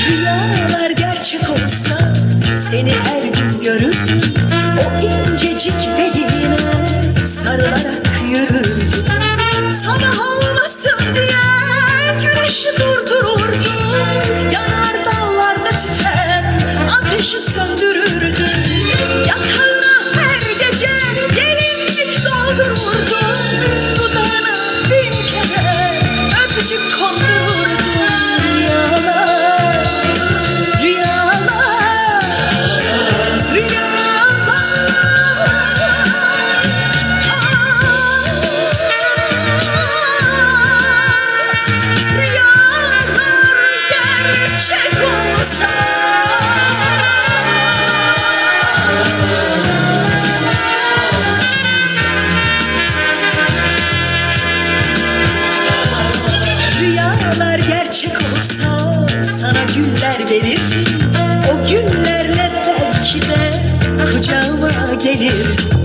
Rüyalar gerçek olsa seni her gün görürdüm. O incecik beline sarılarak yürürdüm. Sana olmasın diye güneşi durdururdum. Yanar dallarda tüten ateşi söndürürdüm. Yatağına her gece gelincik doldururdum. Dudağına bin kere öpücük kondururdum. Rüyalar gerçek olsa sana güller verirdim. O güllerle belki de kucağıma gelirdim.